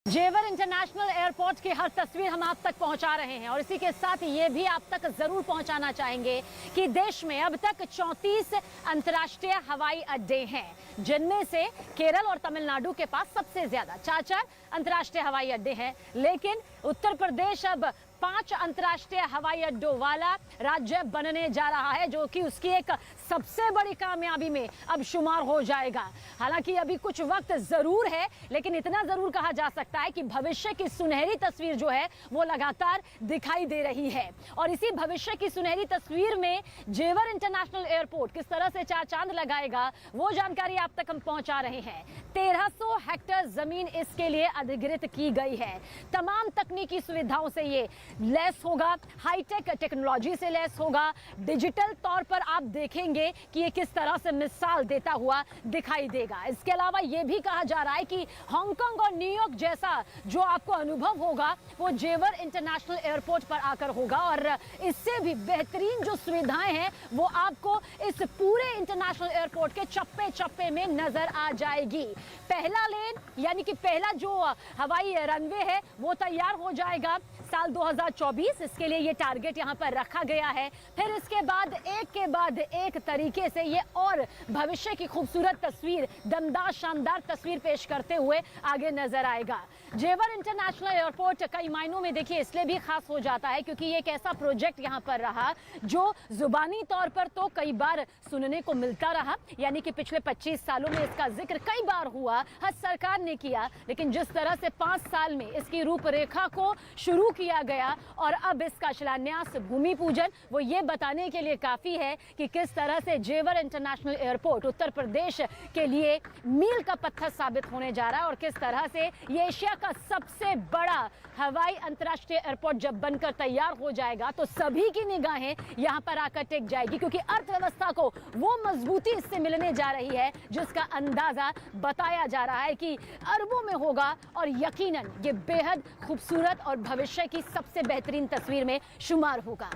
जेवर international airport की हर तस्वीर हम आप तक पहुंचा रहे हैं और इसी के साथ ये भी आप तक जरूर पहुंचाना चाहेंगे कि देश में अब तक 34 अंतर्राष्ट्रीय हवाई अड्डे हैं, जिनमें से केरल और तमिलनाडु के पास सबसे ज्यादा 4 अंतर्राष्ट्रीय हवाई अड्डे हैं। लेकिन उत्तर प्रदेश अब 5 अंतर्राष्ट्रीय हवाई अड्डों वाला राज्य बनने जा रहा है, जो कि उसकी एक सबसे बड़ी कामयाबी में अब शुमार हो जाएगा। हालांकि अभी कुछ वक्त जरूर है, लेकिन इतना जरूर कहा जा सकता है कि भविष्य की सुनहरी तस्वीर जो है वो लगातार दिखाई दे रही है। और इसी भविष्य की सुनहरी तस्वीर में जेवर इंटरनेशनल एयरपोर्ट किस तरह से चार चांद लगाएगा, वो जानकारी आप तक हम पहुंचा रहे हैं। 1300 हेक्टेयर जमीन इसके लिए अधिग्रहित की गई है। तमाम तकनीकी सुविधाओं से ये लैस होगा, हाईटेक टेक्नोलॉजी से लैस होगा। डिजिटल तौर पर आप देखेंगे कि ये किस तरह से मिसाल देता हुआ दिखाई देगा। इसके अलावा ये भी कहा जा रहा है कि हांगकांग और न्यूयॉर्क जैसा जो आपको अनुभव होगा वो जेवर इंटरनेशनल एयरपोर्ट पर आकर होगा, और इससे भी बेहतरीन जो सुविधाएं हैं वो आपको इस पूरे इंटरनेशनल एयरपोर्ट के चप्पे चप्पे में नजर आ जाएगी। पहला लेन यानी कि पहला जो हवाई रनवे है वो तैयार हो जाएगा साल 2024। इसके लिए ये टारगेट यहाँ पर रखा गया है। फिर इसके बाद एक के बाद एक तरीके से ये और भविष्य की खूबसूरत तस्वीर, दमदार शानदार तस्वीर पेश करते हुए आगे नजर आएगा। जेवर इंटरनेशनल एयरपोर्ट कई मायनों में देखिए इसलिए भी खास हो जाता है क्योंकि ये एक ऐसा प्रोजेक्ट यहाँ पर रहा जो जुबानी तौर पर तो कई बार सुनने को मिलता रहा, यानी कि पिछले 25 सालों में इसका जिक्र कई बार हुआ, हर सरकार ने किया, लेकिन जिस तरह से 5 साल में इसकी रूपरेखा को शुरू किया गया और अब इसका शिलान्यास, भूमि पूजन, वो ये बताने के लिए काफी है कि किस तरह से जेवर इंटरनेशनल एयरपोर्ट उत्तर प्रदेश के लिए मील का पत्थर साबित होने जा रहा है और किस तरह से ये एशिया का सबसे बड़ा हवाई अंतर्राष्ट्रीय एयरपोर्ट जब बनकर तैयार हो जाएगा तो सभी की निगाहें यहां पर आकर टिक जाएगी, क्योंकि अर्थव्यवस्था को वो मजबूती इससे मिलने जा रही है जिसका अंदाजा बताया जा रहा है कि अरबों में होगा, और यकीनन ये बेहद खूबसूरत और भविष्य की सबसे बेहतरीन तस्वीर में शुमार होगा।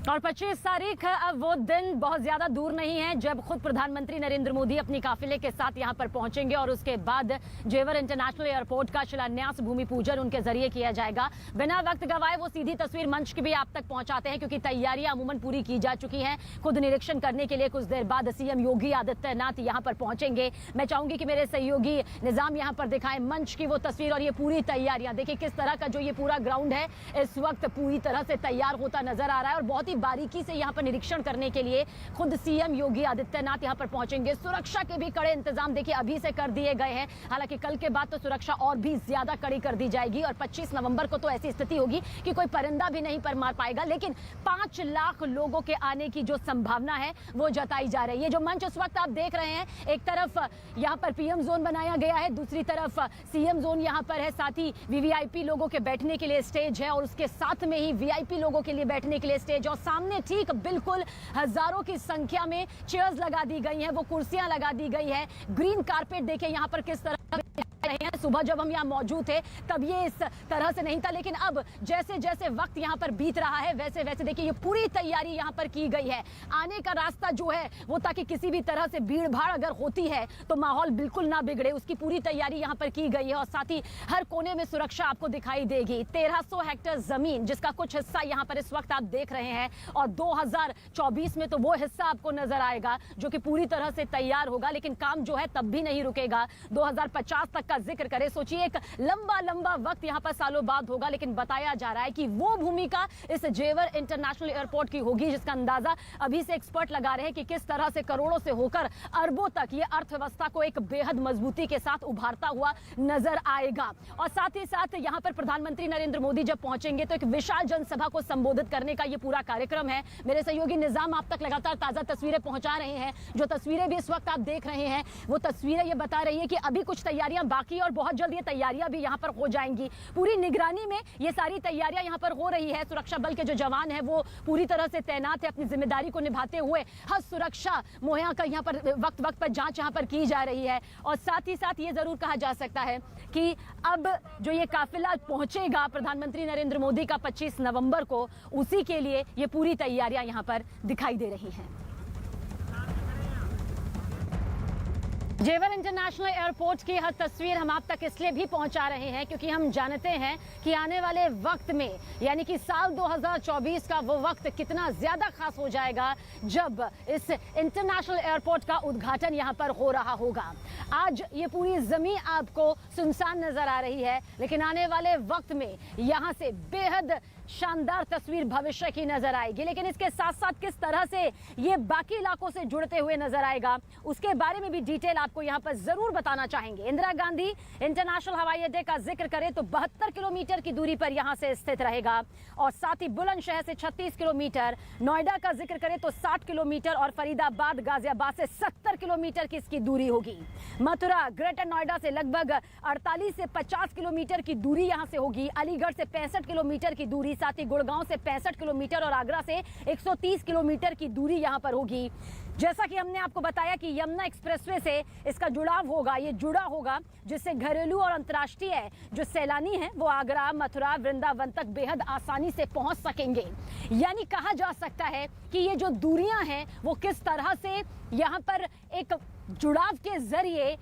और 25 तारीख अब वो दिन बहुत ज्यादा दूर नहीं है जब खुद प्रधानमंत्री नरेंद्र मोदी अपनी काफिले के साथ यहां पर पहुंचेंगे और उसके बाद जेवर इंटरनेशनल एयरपोर्ट का शिलान्यास, भूमि पूजन उनके जरिए किया जाएगा। बिना वक्त गवाए वो सीधी तस्वीर मंच की भी आप तक पहुंचाते हैं, क्योंकि तैयारियां अमूमन पूरी की जा चुकी हैं। खुद निरीक्षण करने के लिए कुछ देर बाद सीएम योगी आदित्यनाथ यहां पर पहुंचेंगे। मैं चाहूंगी कि मेरे सहयोगी निजाम यहां पर दिखाएं मंच की वो तस्वीर और ये पूरी तैयारियां। देखिए किस तरह का जो ये पूरा ग्राउंड है इस वक्त पूरी तरह से तैयार होता नजर आ रहा है और बहुत ही बारीकी से यहां पर निरीक्षण करने के लिए खुद सीएम योगी आदित्यनाथ यहां पर पहुंचेंगे। सुरक्षा के भी कड़े इंतजाम देखिए अभी से कर दिए गए हैं। हालांकि कल के बाद तो सुरक्षा और भी ज्यादा कड़ी कर दी जाएगी और 25 नवंबर को तो ऐसी स्थिति होगी कि कोई परिंदा भी नहीं पर मार पाएगा। लेकिन 5 लाख लोगों के आने की जो संभावना है वो जताई जा रही है। जो मंच इस वक्त आप देख रहे हैं, एक तरफ यहां पर पीएम जोन बनाया गया है, दूसरी तरफ सीएम जोन यहां पर है, साथ ही वीवीआईपी लोगों के बैठने के लिए स्टेज है और उसके साथ में ही वीआईपी लोगों के लिए बैठने के लिए स्टेज, और सामने ठीक बिल्कुल हजारों की संख्या में चेयर्स लगा दी गई हैं, वो कुर्सियां लगा दी गई है। ग्रीन कारपेट देखिए यहां पर किस तरह रहे हैं। सुबह जब हम यहाँ मौजूद थे तब ये इस तरह से नहीं था, लेकिन अब जैसे जैसे वक्त यहाँ पर बीत रहा है वैसे वैसे देखिए ये पूरी तैयारी यहाँ पर की गई है। आने का रास्ता जो है वो ताकि किसी भी तरह से भीड़ भाड़ अगर होती है तो माहौल बिल्कुल ना बिगड़े, उसकी पूरी तैयारी यहाँ पर की गई है। और साथ ही हर कोने में सुरक्षा आपको दिखाई देगी। 1300 हेक्टेयर जमीन जिसका कुछ हिस्सा यहाँ पर इस वक्त आप देख रहे हैं, और 2024 में तो वो हिस्सा आपको नजर आएगा जो कि पूरी तरह से तैयार होगा। लेकिन काम जो है तब भी नहीं रुकेगा, 2050 तक का जिक्र करें, सोचिए एक लंबा लंबा वक्त यहां पर सालों बाद होगा। लेकिन बताया जा रहा है कि वो भूमिका इस जेवर इंटरनेशनल एयरपोर्ट की होगी जिसका अंदाजा अभी से एक्सपर्ट लगा रहे हैं कि किस तरह से करोड़ों से होकर अरबों तक ये अर्थव्यवस्था को एक बेहद मजबूती के साथ उभारता हुआ नजर आएगा। और साथ ही साथ यहां पर प्रधानमंत्री नरेंद्र मोदी जब पहुंचेंगे तो एक विशाल जनसभा को संबोधित करने का ये पूरा कार्यक्रम है। मेरे सहयोगी निजाम आप तक लगातार ताजा तस्वीरें पहुंचा रहे हैं। जो तस्वीरें भी इस वक्त आप देख रहे हैं वो तस्वीरें ये बता रही है कि अभी कुछ तैयारियां बाकी और बहुत जल्द ये तैयारियां भी यहां पर हो जाएंगी। पूरी निगरानी में ये सारी तैयारियां यहां पर हो रही है। सुरक्षा बल के जो जवान हैं वो पूरी तरह से तैनात है, अपनी जिम्मेदारी को निभाते हुए हर सुरक्षा मुहैया कर यहां पर वक्त वक्त पर जांच यहां पर की जा रही है। और साथ ही साथ ये जरूर कहा जा सकता है कि अब जो ये काफिला पहुंचेगा प्रधानमंत्री नरेंद्र मोदी का 25 नवंबर को, उसी के लिए ये पूरी तैयारियां यहां पर दिखाई दे रही हैं। जेवर इंटरनेशनल एयरपोर्ट की हर तस्वीर हम आप तक इसलिए भी पहुंचा रहे हैं क्योंकि हम जानते हैं कि आने वाले वक्त में यानी कि साल 2024 का वो वक्त कितना ज्यादा खास हो जाएगा जब इस इंटरनेशनल एयरपोर्ट का उद्घाटन यहां पर हो रहा होगा। आज ये पूरी जमीन आपको सुनसान नजर आ रही है, लेकिन आने वाले वक्त में यहां से बेहद शानदार तस्वीर भविष्य की नजर आएगी। लेकिन इसके साथ साथ किस तरह से ये बाकी इलाकों से जुड़ते हुए नजर आएगा उसके बारे में भी डिटेल आपको यहां पर जरूर बताना चाहेंगे। इंदिरा गांधी इंटरनेशनल हवाई अड्डे का जिक्र करें तो 72 किलोमीटर की दूरी पर यहां से स्थित रहेगा और साथ ही बुलंदशहर से 36 किलोमीटर, नोएडा का जिक्र करें तो 60 किलोमीटर और फरीदाबाद गाजियाबाद से 70 किलोमीटर की इसकी दूरी होगी। मथुरा ग्रेटर नोएडा से लगभग 48 से 50 किलोमीटर की दूरी यहां से होगी। अलीगढ़ से 65 किलोमीटर की दूरी, साथ ही गुड़गांव से 65 किलोमीटर और आगरा से 130 किलोमीटर की दूरी यहां पर होगी। जैसा कि हमने आपको बताया कि यमुना एक्सप्रेसवे से इसका जुड़ाव होगा, ये जुड़ा होगा जिससे घरेलू और अंतर्राष्ट्रीय जो सैलानी हैं वो आगरा, मथुरा, वृंदावन तक बेहद आसानी से पहुंच सकेंगे। यानी कहा जा सकता है कि ये जो दूरियां हैं वो किस तरह से यहां पर एक जुड़ाव के जरिए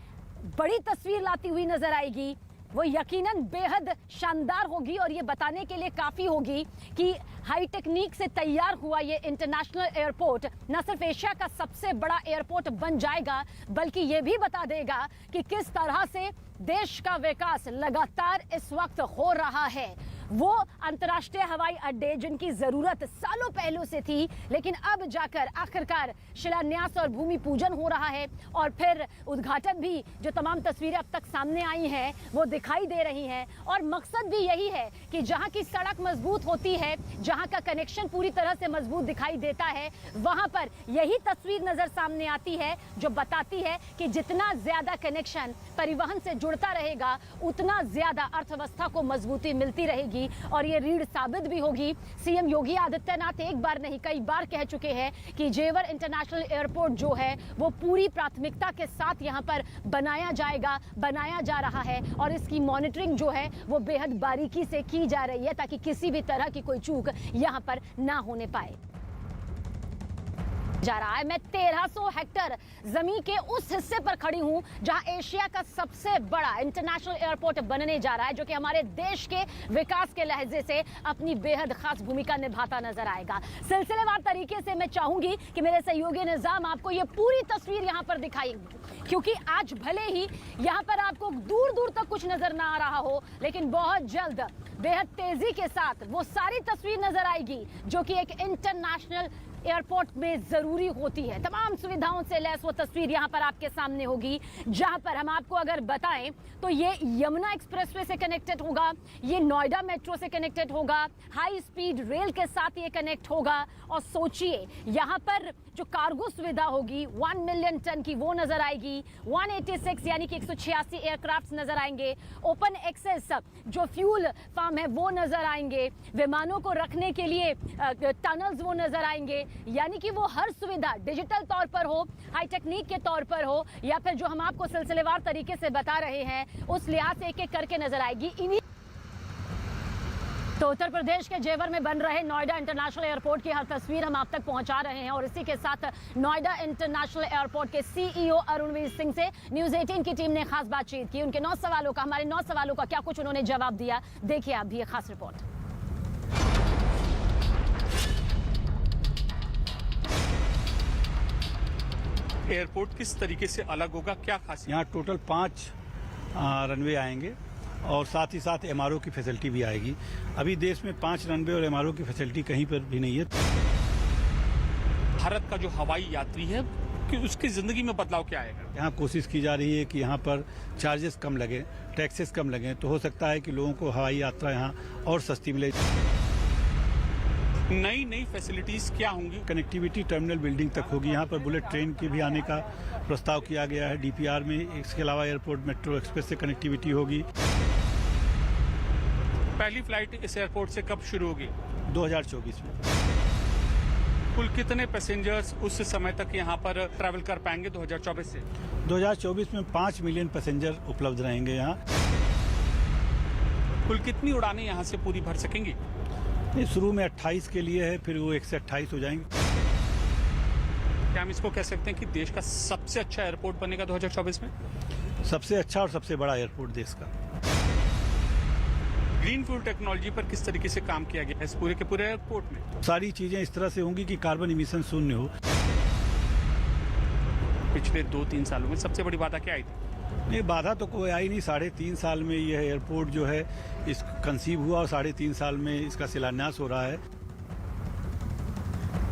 बड़ी तस्वीर लाती हुई नजर आएगी, वो यकीनन बेहद शानदार होगी। और ये बताने के लिए काफ़ी होगी कि हाई टेक्निक से तैयार हुआ ये इंटरनेशनल एयरपोर्ट न सिर्फ एशिया का सबसे बड़ा एयरपोर्ट बन जाएगा बल्कि ये भी बता देगा कि किस तरह से देश का विकास लगातार इस वक्त हो रहा है। वो अंतर्राष्ट्रीय हवाई अड्डे जिनकी जरूरत सालों पहले से थी, लेकिन अब जाकर आखिरकार शिलान्यास और भूमि पूजन हो रहा है और फिर उद्घाटन भी, जो तमाम तस्वीरें अब तक सामने आई हैं वो दिखाई दे रही हैं। और मकसद भी यही है कि जहां की सड़क मजबूत होती है, जहां का कनेक्शन पूरी तरह से मजबूत दिखाई देता है, वहां पर यही तस्वीर नजर सामने आती है जो बताती है कि जितना ज्यादा कनेक्शन परिवहन से जुड़ता रहेगा उतना ज्यादा अर्थव्यवस्था को मजबूती मिलती रहेगी। और ये रीढ़ साबित भी होगी। सीएम योगी आदित्यनाथ एक बार नहीं कई बार कह चुके हैं कि जेवर इंटरनेशनल एयरपोर्ट जो है वो पूरी प्राथमिकता के साथ यहाँ पर बनाया जाएगा, बनाया जा रहा है और इसकी मॉनिटरिंग जो है वो बेहद बारीकी से की जा रही है ताकि किसी भी तरह की कोई चूक यहाँ पर ना होने पाए जा रहा है। मैं 1300 हेक्टेयर जमीन के उस हिस्से पर खड़ी हूं जहां एशिया का सबसे बड़ा इंटरनेशनल एयरपोर्ट बनने जा रहा है, जो कि हमारे देश के विकास के लहजे से अपनी बेहद खास भूमिका निभाता नजर आएगा। सिलसिलेवार तरीके से मैं चाहूंगी कि मेरे सहयोगी निजाम आपको ये पूरी तस्वीर यहां पर दिखाएंगे, क्योंकि आज भले ही यहां पर आपको दूर दूर तक कुछ नजर ना आ रहा हो, लेकिन बहुत जल्द बेहद तेजी के साथ वो सारी तस्वीर नजर आएगी जो कि एक इंटरनेशनल एयरपोर्ट में जरूरी होती है। तमाम सुविधाओं से लैस वो तस्वीर यहां पर आपके सामने होगी, जहां पर हम आपको अगर बताएं तो ये यमुना एक्सप्रेसवे से कनेक्टेड होगा, ये नोएडा मेट्रो से कनेक्टेड होगा, हाई स्पीड रेल के साथ ये कनेक्ट होगा। और सोचिए यहां पर जो कार्गो सुविधा होगी 1 मिलियन टन की वो नजर आएगी, 186 यानी कि 186 एयरक्राफ्ट नजर आएंगे, ओपन एक्सेस जो फ्यूल फार्म है वो नजर आएंगे, विमानों को रखने के लिए टनल्स वो नजर आएंगे। यानी कि वो हर सुविधा डिजिटल तौर पर हो, हाई टेक्निक के तौर पर हो, या फिर जो हम आपको सिलसिलेवार तरीके से बता रहे हैं उस लिहाज से एक एक करके नजर आएगी। इन्हीं तो उत्तर प्रदेश के जेवर में बन रहे नोएडा इंटरनेशनल एयरपोर्ट की हर तस्वीर हम आप तक पहुंचा रहे हैं और इसी के साथ नोएडा इंटरनेशनल एयरपोर्ट के सीईओ अरुणवीर सिंह से न्यूज़ 18 की टीम ने खास बातचीत की। उनके 9 सवालों का, हमारे 9 सवालों का क्या कुछ उन्होंने जवाब दिया, देखिए आप भी ये खास रिपोर्ट। एयरपोर्ट किस तरीके से अलग होगा, क्या खास? यहाँ टोटल 5 रनवे आएंगे और साथ ही साथ एमआरओ की फैसिलिटी भी आएगी। अभी देश में 5 रनवे और एमआरओ की फैसिलिटी कहीं पर भी नहीं है। भारत का जो हवाई यात्री है कि उसकी जिंदगी में बदलाव क्या आएगा? यहाँ कोशिश की जा रही है कि यहाँ पर चार्जेस कम लगे, टैक्सेस कम लगे, तो हो सकता है कि लोगों को हवाई यात्रा यहाँ और सस्ती मिले। नई फैसिलिटीज क्या होंगी? कनेक्टिविटी टर्मिनल बिल्डिंग तक होगी। यहाँ पर बुलेट ट्रेन के भी आने का प्रस्ताव किया गया है डीपीआर में। इसके अलावा एयरपोर्ट मेट्रो एक्सप्रेस से कनेक्टिविटी होगी। पहली फ्लाइट इस एयरपोर्ट से कब शुरू होगी? 2024 में। कुल कितने पैसेंजर्स उस समय तक यहाँ पर ट्रैवल कर पाएंगे 2024 से? 2024 में 5 मिलियन पैसेंजर उपलब्ध रहेंगे यहाँ। कुल कितनी उड़ानें यहाँ से पूरी भर सकेंगी? शुरू में 28 के लिए है, फिर वो 1 से 28 हो जाएंगे। क्या हम इसको कह सकते हैं कि देश का सबसे अच्छा एयरपोर्ट बनेगा 2024 में? सबसे अच्छा और सबसे बड़ा एयरपोर्ट देश का। ग्रीन फ्यूल टेक्नोलॉजी पर किस तरीके से काम किया गया है इस पूरे के पूरे एयरपोर्ट में? सारी चीजें इस तरह से होंगी कि कार्बन इमिशन शून्य हो। पिछले 2-3 सालों में सबसे बड़ी बाधा क्या आई थी? नहीं, बाधा तो कोई आई नहीं। 3.5 साल में यह एयरपोर्ट जो है इस कंसीव हुआ और 3.5 साल में इसका शिलान्यास हो रहा है।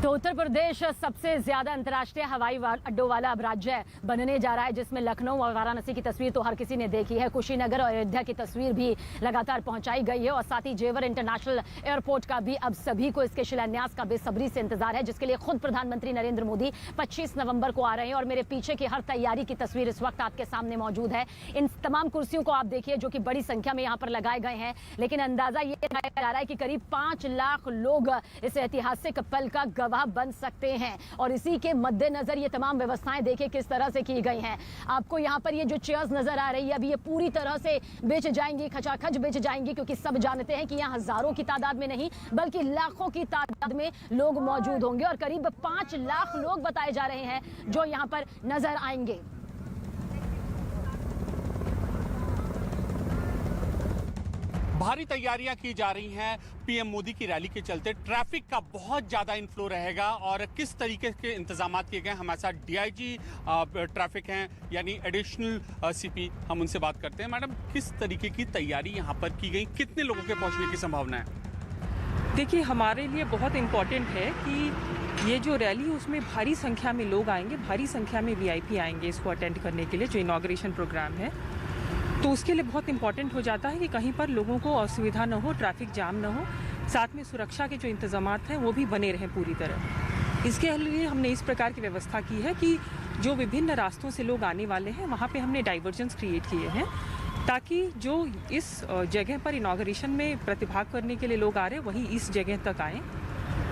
तो उत्तर प्रदेश सबसे ज्यादा अंतर्राष्ट्रीय हवाई अड्डों वाला अब राज्य बनने जा रहा है, जिसमें लखनऊ और वाराणसी की तस्वीर तो हर किसी ने देखी है। कुशीनगर और अयोध्या की तस्वीर भी लगातार पहुंचाई गई है और साथ ही जेवर इंटरनेशनल एयरपोर्ट का भी अब सभी को इसके शिलान्यास का बेसब्री से इंतजार है, जिसके लिए खुद प्रधानमंत्री नरेंद्र मोदी 25 नवंबर को आ रहे हैं। और मेरे पीछे की हर तैयारी की तस्वीर इस वक्त आपके सामने मौजूद है। इन तमाम कुर्सियों को आप देखिए जो कि बड़ी संख्या में यहाँ पर लगाए गए हैं, लेकिन अंदाजा ये लगाया जा रहा है कि करीब 5 लाख लोग इस ऐतिहासिक पल का गवाह बन सकते हैं। और इसी के मद्देनजर ये तमाम व्यवस्थाएं देखिए किस तरह से की गई हैं। आपको यहाँ पर ये जो चेयर्स नजर आ रही है अभी ये पूरी तरह से बेच जाएंगी, खचाखच बेच जाएंगी, क्योंकि सब जानते हैं कि यहाँ हजारों की तादाद में नहीं बल्कि लाखों की तादाद में लोग मौजूद होंगे और करीब 5 लाख लोग बताए जा रहे हैं जो यहाँ पर नजर आएंगे। भारी तैयारियां की जा रही हैं पीएम मोदी की रैली के चलते। ट्रैफिक का बहुत ज्यादा इनफ्लो रहेगा और किस तरीके के इंतजाम किए गए। हमारे साथ डीआईजी ट्रैफिक हैं यानी एडिशनल सीपी, हम उनसे बात करते हैं। मैडम, किस तरीके की तैयारी यहाँ पर की गई, कितने लोगों के पहुंचने की संभावना है? देखिए, हमारे लिए बहुत इम्पॉर्टेंट है कि ये जो रैली है उसमें भारी संख्या में लोग आएंगे, भारी संख्या में वीआईपी आएंगे इसको अटेंड करने के लिए, जो इनॉग्रेशन प्रोग्राम है। तो उसके लिए बहुत इंपॉर्टेंट हो जाता है कि कहीं पर लोगों को असुविधा न हो, ट्रैफिक जाम न हो, साथ में सुरक्षा के जो इंतजामात हैं वो भी बने रहें पूरी तरह। इसके लिए हमने इस प्रकार की व्यवस्था की है कि जो विभिन्न रास्तों से लोग आने वाले हैं वहाँ पे हमने डाइवर्जन्स क्रिएट किए हैं, ताकि जो इस जगह पर इनॉग्रेशन में प्रतिभाग करने के लिए लोग आ रहे हैं वही इस जगह तक आएँ।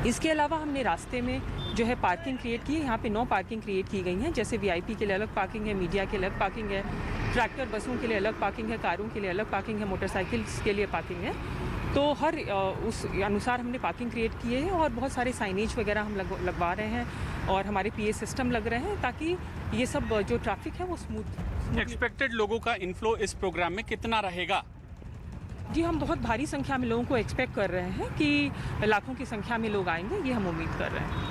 इसके अलावा हमने रास्ते में जो है पार्किंग क्रिएट की है। यहाँ पे 9 पार्किंग क्रिएट की गई हैं, जैसे वीआईपी के लिए अलग पार्किंग है, मीडिया के लिए अलग पार्किंग है, ट्रैक्टर बसों के लिए अलग पार्किंग है, कारों के लिए अलग पार्किंग है, मोटरसाइकिल्स के लिए पार्किंग है। तो हर उस अनुसार हमने पार्किंग क्रिएट किए हैं और बहुत सारे साइनेज वगैरह हम लगवा रहे हैं और हमारे पीए सिस्टम लग रहे हैं ताकि ये सब जो ट्रैफिक है वो स्मूथ। एक्सपेक्टेड लोगों का इनफ्लो इस प्रोग्राम में कितना रहेगा? जी, हम बहुत भारी संख्या में लोगों को एक्सपेक्ट कर रहे हैं कि लाखों की संख्या में लोग आएंगे, ये हम उम्मीद कर रहे हैं।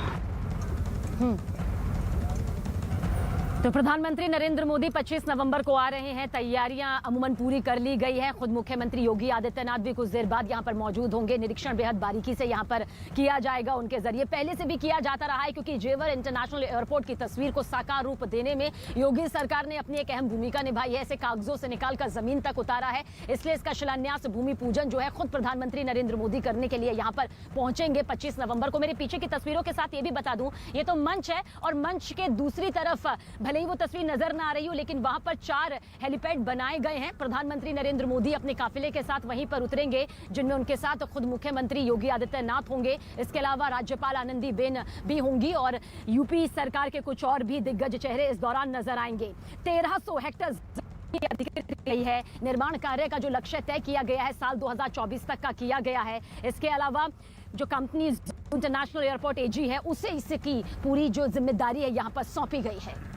तो प्रधानमंत्री नरेंद्र मोदी 25 नवंबर को आ रहे हैं। तैयारियां अमूमन पूरी कर ली गई है। खुद मुख्यमंत्री योगी आदित्यनाथ भी कुछ देर बाद यहां पर मौजूद होंगे। निरीक्षण बेहद बारीकी से यहां पर किया जाएगा उनके जरिए, पहले से भी किया जाता रहा है, क्योंकि जेवर इंटरनेशनल एयरपोर्ट की तस्वीर को साकार रूप देने में योगी सरकार ने अपनी एक अहम भूमिका निभाई है। इसे कागजों से निकालकर जमीन तक उतारा है, इसलिए इसका शिलान्यास भूमि पूजन जो है खुद प्रधानमंत्री नरेंद्र मोदी करने के लिए यहाँ पर पहुंचेंगे 25 नवंबर को। मेरे पीछे की तस्वीरों के साथ ये भी बता दूं, ये तो मंच है और मंच के दूसरी तरफ भले ही वो तस्वीर नजर ना आ रही हो, लेकिन वहां पर 4 हेलीपैड बनाए गए हैं। प्रधानमंत्री नरेंद्र मोदी अपने काफिले के साथ वहीं पर उतरेंगे, जिनमें उनके साथ खुद मुख्यमंत्री योगी आदित्यनाथ होंगे। इसके अलावा राज्यपाल आनंदीबेन भी होंगी और यूपी सरकार के कुछ और भी दिग्गज चेहरे इस दौरान नजर आएंगे। 1300 हेक्टेयर अधिकृत गई है। निर्माण कार्य का जो लक्ष्य तय किया गया है साल 2024 तक का किया गया है। इसके अलावा जो कंपनी इंटरनेशनल एयरपोर्ट एजी है उसे इसकी पूरी जो जिम्मेदारी है यहाँ पर सौंपी गई है।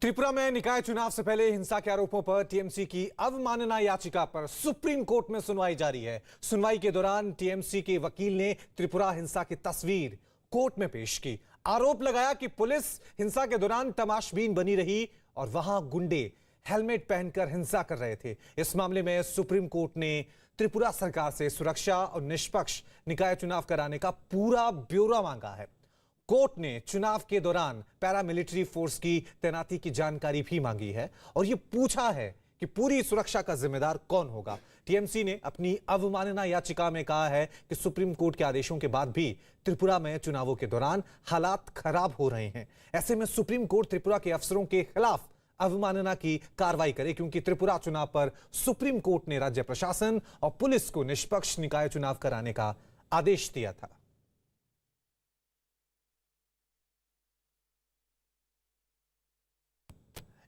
त्रिपुरा में निकाय चुनाव से पहले हिंसा के आरोपों पर टीएमसी की अवमानना याचिका पर सुप्रीम कोर्ट में सुनवाई जारी है। सुनवाई के दौरान टीएमसी के वकील ने त्रिपुरा हिंसा की तस्वीर कोर्ट में पेश की। आरोप लगाया कि पुलिस हिंसा के दौरान तमाशबीन बनी रही और वहां गुंडे हेलमेट पहनकर हिंसा कर रहे थे। इस मामले में सुप्रीम कोर्ट ने त्रिपुरा सरकार से सुरक्षा और निष्पक्ष निकाय चुनाव कराने का पूरा ब्यौरा मांगा है। कोर्ट ने चुनाव के दौरान पैरामिलिट्री फोर्स की तैनाती की जानकारी भी मांगी है और यह पूछा है कि कि पूरी सुरक्षा का जिम्मेदार कौन होगा। टीएमसी ने अपनी अवमानना याचिका में कहा है कि सुप्रीम कोर्ट के आदेशों के बाद भी त्रिपुरा में चुनावों के दौरान हालात खराब हो रहे हैं। ऐसे में सुप्रीम कोर्ट त्रिपुरा के अफसरों के खिलाफ अवमानना की कार्रवाई करे, क्योंकि त्रिपुरा चुनाव पर सुप्रीम कोर्ट ने राज्य प्रशासन और पुलिस को निष्पक्ष निकाय चुनाव कराने का आदेश दिया था।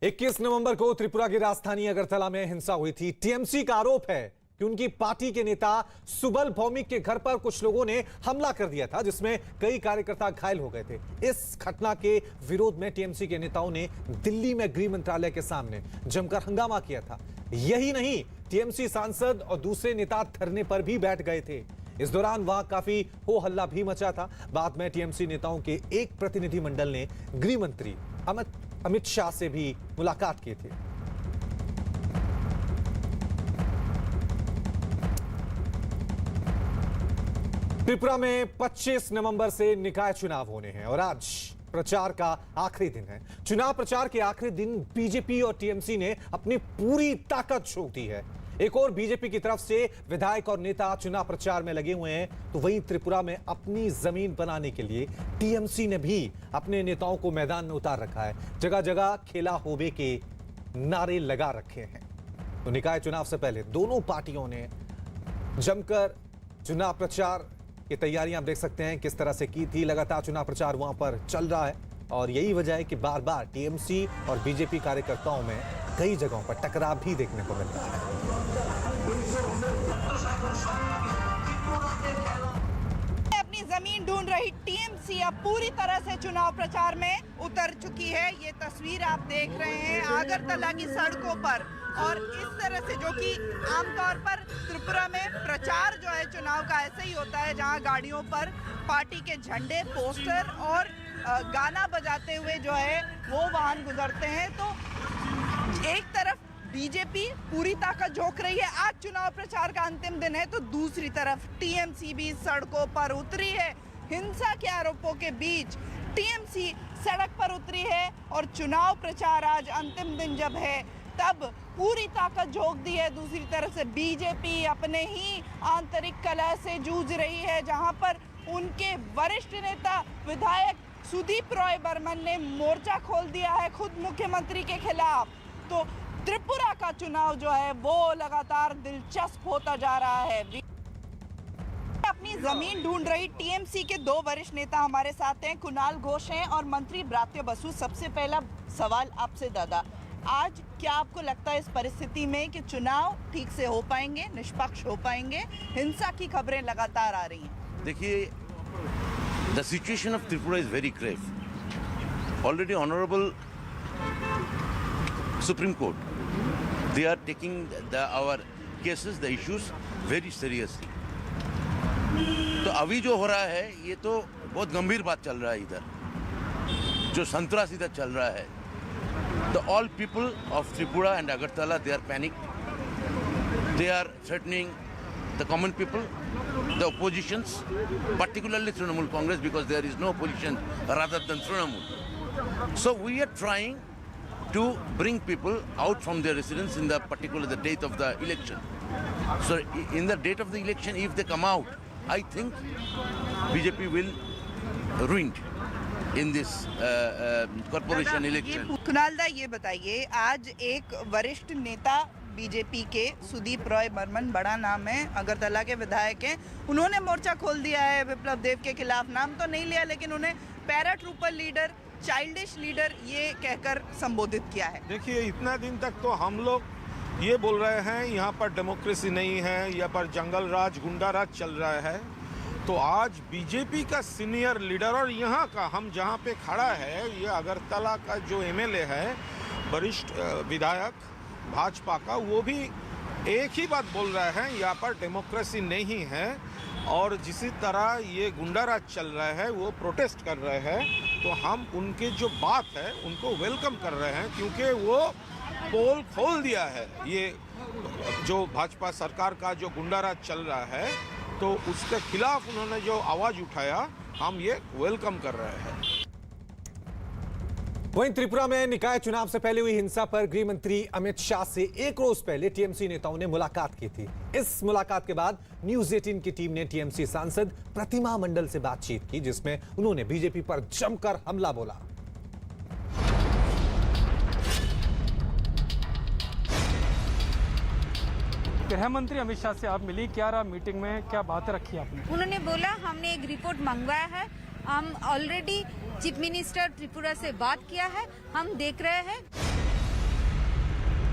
इक्कीस नवंबर को त्रिपुरा की राजधानी अगरतला में हिंसा हुई थी। टीएमसी का आरोप है कि उनकी पार्टी के नेता सुबल भौमिक के घर पर कुछ लोगों ने हमला कर दिया था, जिसमें कई कार्यकर्ता घायल हो गए थे। इस घटना के विरोध में टीएमसी के नेताओं ने दिल्ली में गृह मंत्रालय के सामने जमकर हंगामा किया था। यही नहीं, टीएमसी सांसद और दूसरे नेता धरने पर भी बैठ गए थे। इस दौरान वहां काफी हो हल्ला भी मचा था। बाद में टीएमसी नेताओं के एक प्रतिनिधिमंडल ने गृह मंत्री अमित शाह से भी मुलाकात की थी। त्रिपुरा में 25 नवंबर से निकाय चुनाव होने हैं और आज प्रचार का आखिरी दिन है। चुनाव प्रचार के आखिरी दिन बीजेपी और टीएमसी ने अपनी पूरी ताकत झोंक दी है। एक और बीजेपी की तरफ से विधायक और नेता चुनाव प्रचार में लगे हुए हैं, तो वहीं त्रिपुरा में अपनी जमीन बनाने के लिए टीएमसी ने भी अपने नेताओं को मैदान में उतार रखा है। जगह जगह खेला होबे के नारे लगा रखे हैं। तो निकाय चुनाव से पहले दोनों पार्टियों ने जमकर चुनाव प्रचार की तैयारियां आप देख सकते हैं किस तरह से की थी। लगातार चुनाव प्रचार वहां पर चल रहा है और यही वजह है कि बार बार टीएमसी और बीजेपी कार्यकर्ताओं में कई जगहों पर टकराव भी देखने को मिल रहा है। अपनी जमीन ढूंढ रही टीएमसी अब पूरी तरह से चुनाव प्रचार में उतर चुकी है। ये तस्वीर आप देख रहे हैं अगरतला की सड़कों पर, और इस तरह से जो कि आमतौर पर त्रिपुरा में प्रचार जो है चुनाव का ऐसे ही होता है, जहां गाड़ियों पर पार्टी के झंडे, पोस्टर और गाना बजाते हुए जो है वो वाहन गुजरते हैं। तो एक तरफ बीजेपी पूरी ताकत झोंक रही है, आज चुनाव प्रचार का अंतिम दिन है, तो दूसरी तरफ टीएमसी भी सड़कों पर उतरी है। हिंसा के आरोपों के बीच टीएमसी सड़क पर उतरी है और चुनाव प्रचार आज अंतिम दिन जब है तब पूरी ताकत झोंक दी है। दूसरी तरफ से बीजेपी अपने ही आंतरिक कलह से जूझ रही है, जहां पर उनके वरिष्ठ नेता विधायक सुदीप रॉय बर्मन ने मोर्चा खोल दिया है खुद मुख्यमंत्री के खिलाफ। तो त्रिपुरा का चुनाव जो है वो लगातार दिलचस्प होता जा रहा है। अपनी जमीन ढूंढ रही टीएमसी के दो वरिष्ठ नेता हमारे साथ हैं, कुणाल घोष हैं और मंत्री ब्रात्य बसु। सबसे पहला सवाल आपसे दादा, आज क्या आपको लगता है इस परिस्थिति में कि चुनाव ठीक से हो पाएंगे, निष्पक्ष हो पाएंगे? हिंसा की खबरें लगातार आ रही हैं। देखिए, the situation of Tripura is very grave. Already Honorable Supreme Court, they are taking our cases, the issues very seriously. तो अभी जो हो रहा है ये तो बहुत गंभीर बात चल रहा है। इधर जो संतरास इधर चल रहा है, the all people of Tripura and Agartala, they are panicked. They are threatening the common people, the oppositions, particularly Trinamool Congress, because there is no opposition rather than Trinamool. So we are trying to bring people out from their residence in the particular the date of the election. So in the date of the election, if they come out, I think BJP will ruined in this corporation election. Kunal दा, ये बताइए, आज एक वरिष्ठ नेता BJP के सुदीप रॉय बर्मन, बड़ा नाम है, अगरतला के विधायक हैं, उन्होंने मोर्चा खोल दिया है विप्लव देव के खिलाफ। नाम तो नहीं लिया, लेकिन उन्हें पैराट्रूपर लीडर, चाइल्डिश लीडर ये कहकर संबोधित किया है। देखिए, इतना दिन तक तो हम लोग ये बोल रहे हैं यहाँ पर डेमोक्रेसी नहीं है, यहाँ पर जंगल राज, गुंडा राज चल रहा है। तो आज बीजेपी का सीनियर लीडर और यहाँ का हम जहाँ पे खड़ा है, ये अगरतला का जो एमएलए है, वरिष्ठ विधायक भाजपा का, वो भी एक ही बात बोल रहा है, यहाँ पर डेमोक्रेसी नहीं है और जिसी तरह ये गुंडा राज चल रहा है वो प्रोटेस्ट कर रहे हैं। तो हम उनके जो बात है उनको वेलकम कर रहे हैं, क्योंकि वो पोल खोल दिया है। ये जो भाजपा सरकार का जो गुंडा राज चल रहा है, तो उसके खिलाफ उन्होंने जो आवाज उठाया, हम ये वेलकम कर रहे हैं। वहीं त्रिपुरा में निकाय चुनाव से पहले हुई हिंसा पर गृह मंत्री अमित शाह से एक रोज पहले टीएमसी नेताओं ने मुलाकात की थी। इस मुलाकात के बाद न्यूज 18 की टीम ने टीएमसी सांसद प्रतिमा मंडल से बातचीत की, जिसमें उन्होंने बीजेपी पर जमकर हमला बोला। गृह मंत्री अमित शाह से आप मिली, क्या रहा मीटिंग में, क्या बातें रखी आपने? उन्होंने बोला हमने एक रिपोर्ट मंगवाया है, हम ऑलरेडी चीफ मिनिस्टर त्रिपुरा से बात किया है, हम देख रहे हैं।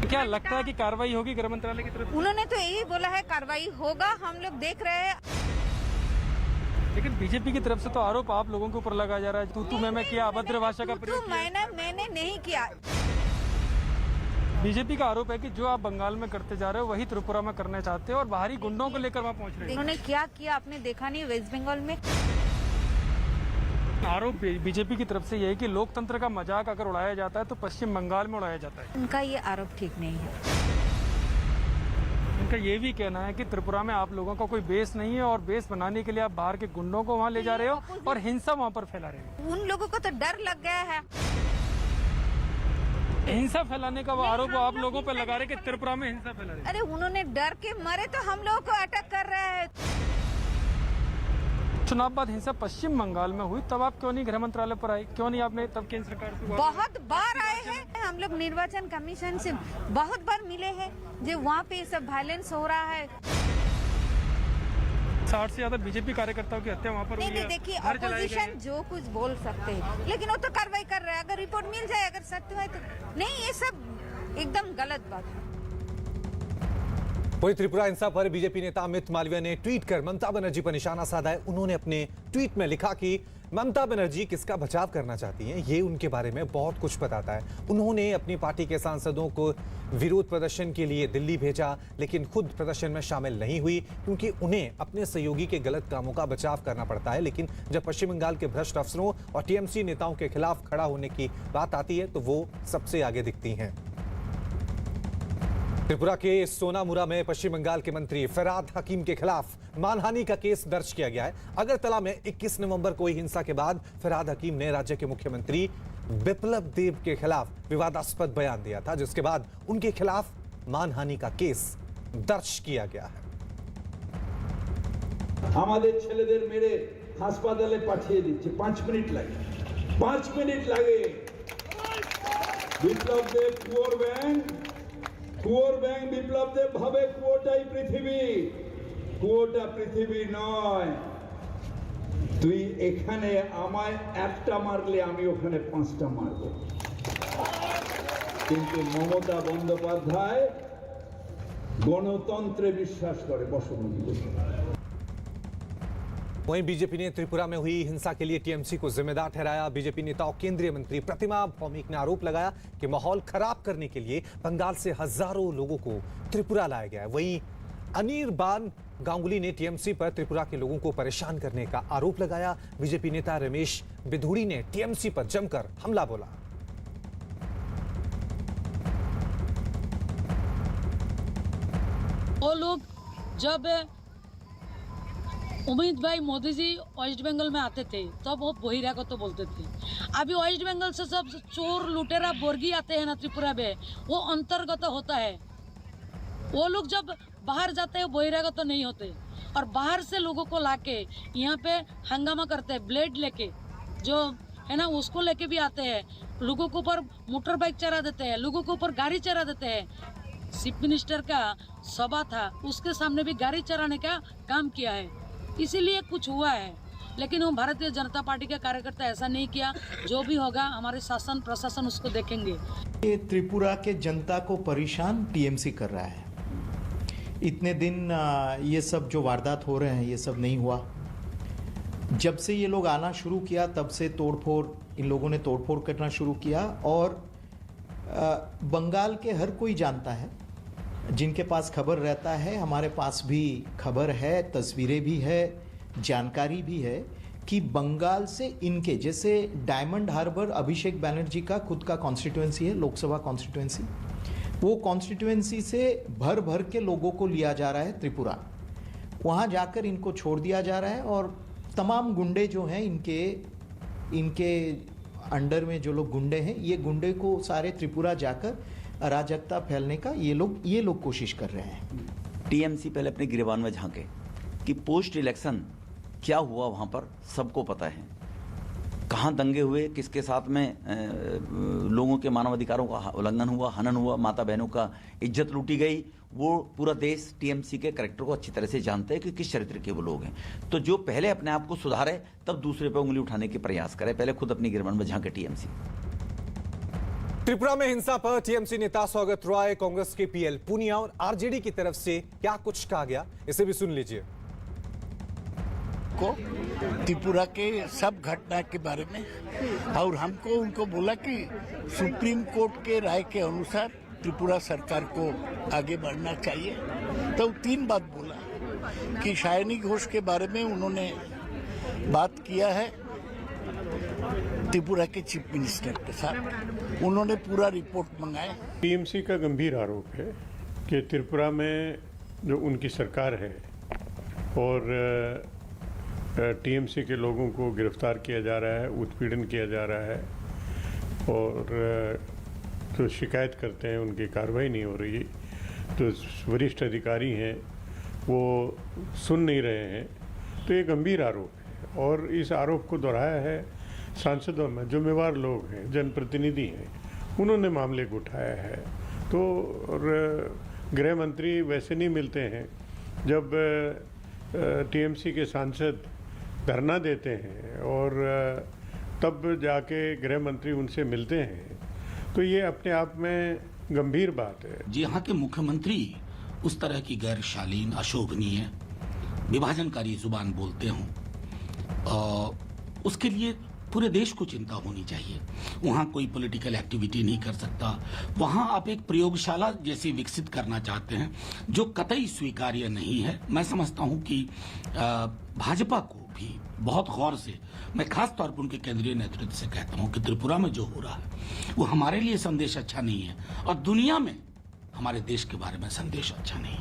क्या लगता है कि कार्रवाई होगी गृह मंत्रालय की तरफ से? उन्होंने तो यही बोला है कार्रवाई होगा, हम लोग देख रहे हैं। लेकिन बीजेपी की तरफ से तो आरोप आप लोगों के ऊपर लगाया जा रहा है, तू मैं किया, अभद्र भाषा का प्रयोग किया। मैंने नहीं किया। बीजेपी का आरोप है कि जो आप बंगाल में करते जा रहे हो वही त्रिपुरा में करना चाहते हो और बाहरी गुंडों को लेकर वहाँ पहुँच रहे हो। उन्होंने क्या किया आपने देखा नहीं वेस्ट बंगाल में? आरोप बीजेपी की तरफ से यही कि लोकतंत्र का मजाक अगर उड़ाया जाता है तो पश्चिम बंगाल में उड़ाया जाता है। उनका ये आरोप ठीक नहीं है। उनका ये भी कहना है कि त्रिपुरा में आप लोगों का कोई बेस नहीं है और बेस बनाने के लिए आप बाहर के गुंडों को वहाँ ले जा रहे हो और हिंसा वहाँ पर फैला रहे हो। उन लोगों को तो डर लग गया है। हिंसा फैलाने का वो आरोप आप लोगों पे लगा रहे कि त्रिपुरा में हिंसा फैला रहे। अरे उन्होंने डर के मारे तो हम लोगों को अटैक कर रहे हैं। चुनाव बाद हिंसा पश्चिम बंगाल में हुई, तब आप क्यों नहीं गृह मंत्रालय पर आए, क्यों नहीं आपने तब केंद्र सरकार से? बहुत बार आए हैं हम लोग, निर्वाचन कमीशन से बहुत बार मिले हैं, जो वहाँ पे सब वायलेंस हो रहा है। 60 से ज्यादा बीजेपी कार्यकर्ताओं की हत्या वहाँ पर हुई है। नहीं देखिए, अपोजिशन जो कुछ बोल सकते हैं, लेकिन वो तो कार्रवाई कर रहे हैं। अगर रिपोर्ट मिल जाए, अगर सत्य है तो नहीं, ये सब एकदम गलत बात है। वहीं त्रिपुरा हिंसा पर बीजेपी नेता अमित मालवीय ने ट्वीट कर ममता बनर्जी पर निशाना साधा है। उन्होंने अपने ट्वीट में लिखा कि ममता बनर्जी किसका बचाव करना चाहती हैं, ये उनके बारे में बहुत कुछ बताता है। उन्होंने अपनी पार्टी के सांसदों को विरोध प्रदर्शन के लिए दिल्ली भेजा, लेकिन खुद प्रदर्शन में शामिल नहीं हुई, क्योंकि उन्हें अपने सहयोगी के गलत कामों का बचाव करना पड़ता है। लेकिन जब पश्चिम बंगाल के भ्रष्ट अफसरों और टीएमसी नेताओं के खिलाफ खड़ा होने की बात आती है तो वो सबसे आगे दिखती हैं। त्रिपुरा के सोनामुरा में पश्चिम बंगाल के मंत्री फराद हकीम के खिलाफ मानहानि का केस दर्ज किया गया है। अगरतला में 21 नवंबर को हुई हिंसा के बाद फराद हकीम ने राज्य के मुख्यमंत्री बिप्लब देब के खिलाफ विवादास्पद बयान दिया था, जिसके बाद उनके खिलाफ मानहानि का केस दर्ज किया गया है। আমাদের ছেলেদের মেরে হাসপাতালে পাঠিয়ে দিচ্ছে, 5 মিনিট লাগে, 5 মিনিট লাগে। বিপ্লব দেব কুয়োর ব্যাংক বিপ্লব দেব ভাবে কুয়োটাই পৃথিবী, কুয়োটা পৃথিবী নয়। তুই এখানে আমায় একটা মারলে আমি ওখানে 5টা মারব। কিন্তু মমতা বন্দ্যোপাধ্যায় গণতন্ত্রে বিশ্বাস করে। বসুমতী वहीं बीजेपी ने त्रिपुरा में हुई हिंसा के लिए टीएमसी को जिम्मेदार ठहराया। बीजेपी नेता और केंद्रीय मंत्री प्रतिमा भौमिक ने आरोप लगाया कि माहौल खराब करने के लिए बंगाल से हजारों लोगों को त्रिपुरा लाया गया है। वहीं अनिर्बान गांगुली ने टीएमसी पर त्रिपुरा के लोगों को परेशान करने का आरोप लगाया। बीजेपी नेता रमेश बिधूड़ी ने टीएमसी पर जमकर हमला बोला। वो लोग जब उम्मीद भाई मोदी जी वेस्ट बंगाल में आते थे तब वो बहिरागत तो बोलते थे। अभी वेस्ट बंगाल से सब चोर लुटेरा बोर्गी आते हैं ना त्रिपुरा में, वो अंतर्गत होता है। वो लोग जब बाहर जाते हैं बहिरागत तो नहीं होते, और बाहर से लोगों को लाके यहाँ पे हंगामा करते हैं, ब्लेड लेके जो है ना उसको लेके भी आते हैं, लोगों के ऊपर मोटर बाइक चला देते हैं, लोगों के ऊपर गाड़ी चला देते हैं। चीफ मिनिस्टर का सभा था, उसके सामने भी गाड़ी चलाने का काम किया है, इसीलिए कुछ हुआ है। लेकिन वो भारतीय जनता पार्टी के कार्यकर्ता ऐसा नहीं किया। जो भी होगा हमारे शासन प्रशासन उसको देखेंगे। ये त्रिपुरा के जनता को परेशान टीएमसी कर रहा है। इतने दिन ये सब जो वारदात हो रहे हैं ये सब नहीं हुआ। जब से ये लोग आना शुरू किया तब से तोड़फोड़, इन लोगों ने तोड़फोड़ करना शुरू किया। और बंगाल के हर कोई जानता है, जिनके पास खबर रहता है, हमारे पास भी खबर है, तस्वीरें भी है, जानकारी भी है कि बंगाल से इनके जैसे डायमंड हार्बर अभिषेक बैनर्जी का खुद का कॉन्स्टिट्यूएंसी है, लोकसभा कॉन्स्टिट्यूएंसी, वो कॉन्स्टिट्यूएंसी से भर भर के लोगों को लिया जा रहा है त्रिपुरा। वहाँ जाकर इनको छोड़ दिया जा रहा है और तमाम गुंडे जो हैं इनके अंडर में जो लोग गुंडे हैं, ये गुंडे को सारे त्रिपुरा जाकर अराजकता फैलने का ये लोग कोशिश कर रहे हैं। टीएमसी पहले अपने गिरबान में झांके कि पोस्ट इलेक्शन क्या हुआ वहाँ पर सबको पता है। कहाँ दंगे हुए, किसके साथ में लोगों के मानवाधिकारों का उल्लंघन हुआ, हनन हुआ, माता बहनों का इज्जत लूटी गई, वो पूरा देश टीएमसी के कैरेक्टर को अच्छी तरह से जानते हैं कि किस चरित्र के वो लोग हैं। तो जो पहले अपने आप को सुधारे तब दूसरे पे उंगली उठाने के प्रयास करे, पहले खुद अपनी गिरबान में झांके टीएमसी। त्रिपुरा में हिंसा पर टीएमसी नेता सौगत रॉय, कांग्रेस के पीएल पूनिया और आरजेडी की तरफ से क्या कुछ कहा गया, इसे भी सुन लीजिए। को त्रिपुरा के सब घटना के बारे में और हमको उनको बोला कि सुप्रीम कोर्ट के राय के अनुसार त्रिपुरा सरकार को आगे बढ़ना चाहिए। तो 3 बात बोला कि शायनी घोष के बारे में उन्होंने बात किया है त्रिपुरा के चीफ मिनिस्टर के साथ, उन्होंने पूरा रिपोर्ट मंगाया। टीएमसी का गंभीर आरोप है कि त्रिपुरा में जो उनकी सरकार है और टीएमसी के लोगों को गिरफ्तार किया जा रहा है, उत्पीड़न किया जा रहा है और तो शिकायत करते हैं उनकी कार्रवाई नहीं हो रही, तो वरिष्ठ अधिकारी हैं वो सुन नहीं रहे हैं। तो ये गंभीर आरोप है और इस आरोप को दोहराया है सांसदों में, जिम्मेवार लोग हैं, जनप्रतिनिधि हैं, उन्होंने मामले को उठाया है। तो गृह मंत्री वैसे नहीं मिलते हैं जब टीएमसी के सांसद धरना देते हैं और तब जाके गृह मंत्री उनसे मिलते हैं, तो ये अपने आप में गंभीर बात है। जी, यहाँ के मुख्यमंत्री उस तरह की गैर शालीन, अशोभनीय, विभाजनकारी जुबान बोलते हों, उसके लिए पूरे देश को चिंता होनी चाहिए। वहाँ कोई पॉलिटिकल एक्टिविटी नहीं कर सकता। वहाँ आप एक प्रयोगशाला जैसी विकसित करना चाहते हैं जो कतई स्वीकार्य नहीं है। मैं समझता हूँ कि भाजपा को भी बहुत गौर से, मैं खास तौर पर उनके केंद्रीय नेतृत्व से कहता हूँ कि त्रिपुरा में जो हो रहा है वो हमारे लिए संदेश अच्छा नहीं है और दुनिया में हमारे देश के बारे में संदेश अच्छा नहीं है।